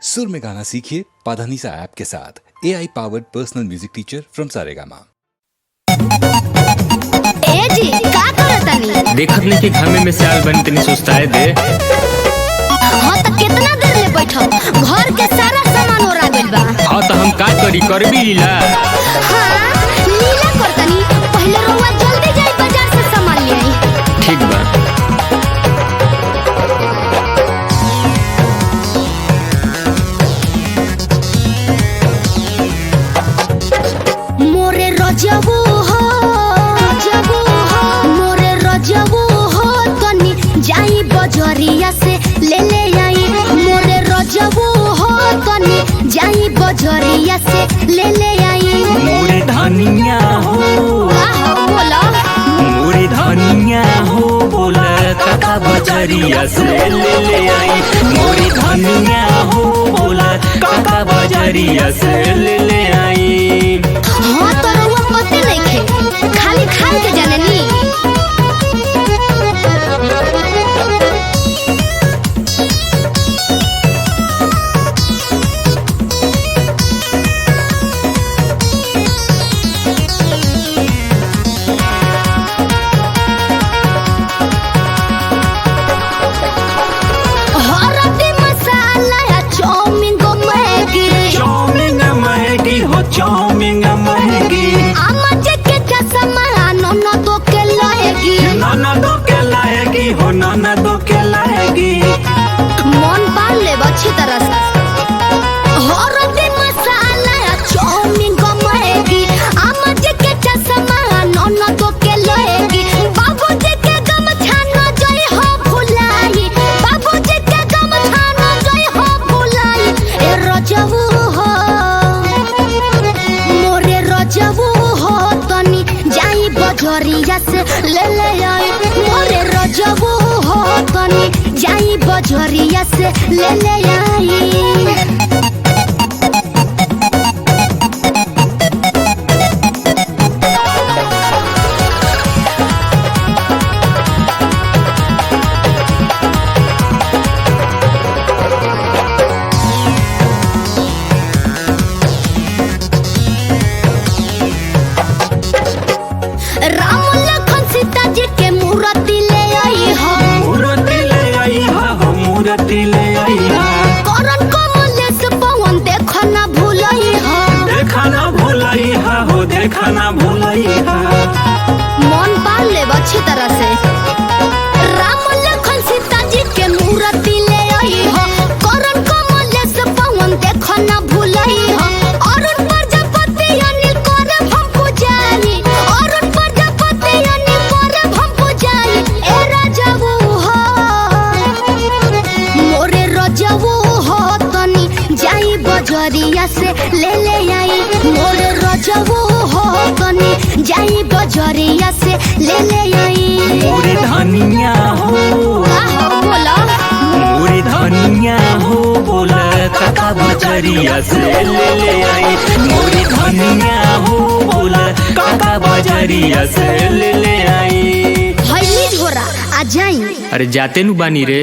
सुर में गाना सीखिए पाधानीसा ऐप के साथ। AI powered personal music teacher from Saregama. ए जी का करतानी? देखत नहीं कि घामे में साल बन तनी सुस्ताए दे। हां त कितना देर ले बैठो? घर के सारा सामान ओरा गइल बा। हां त हम का करी करबी लीला। हां लीला करतानी। पहले रोवा जल्दी जाई बाजार से सामान ले आई। ठीक बा। मोरे रजबू हो मोरे रजबू हो तनी जाई बजरिया से ले आई। मोरे रजबू हो तनी जाई बजरिया से ले आई। मोरे धनिया हो बोला मोरे धनिया हो बोला काका बजरिया से ले आई। मोरे धनिया हो बोला काका बजरिया से ले आई। हाँ तो रउआ पते नइखे, खाली खाए के जानेनी। हरदी मसाला या चाउमीन गो मैगी। चाउमीन महंगी हो चाउमीन महंगी। आमजे के चश्मा नन्ना दो के लाएगी। नाना दो के लाएगी हो नाना दो के लाएगी। मन बाल ले अच्छी तरह से। हरदी मसाला या चाउमीन गो मैगी। आमजे के चश्मा नन्ना दो के लाएगी। बाबूजी के गमछा न जोई हो भुलाई। बाबूजी के गमछा न जोई हो भुलाई। ए रजबू हो मोरे रजबू हो तनी जाई बजरिया से ले आई। मोरे रजबू हो तनी जाई बजरिया से ले आई। राम लखन सीता जी के मूर्ति ले आई हो। मूर्ति ले आई हो मूर्ति ले आई हा। करण कमलेश पवन देखो ना भूलई हो। देखा ना भूलाई हा हो देखा ना भूलाई हा। मन बाल ले अच्छी तरह से। राम लखन सीता जी के मूर्ति ले आई हो। करण कमलेश पवन देखो ना भूलई हो। अरुण प्रजापति अनिल करे हम पुजारी। अरुण प्रजापति अनिल करे हम पुजारी। ए रजबू हो मोरे रजबू हो तनी जाई बजरिया से ले आई। मोरे रजबू हो तनी जाई बजरिया से ले आई। मोरे धनिया हो बोला मोरे धनिया हो बोला काका बजरिया से ले आई। मोरे धनिया हो बोला काका बजरिया से ले आई। भैली झोरा आ जाई। अरे जाते नु बानी रे।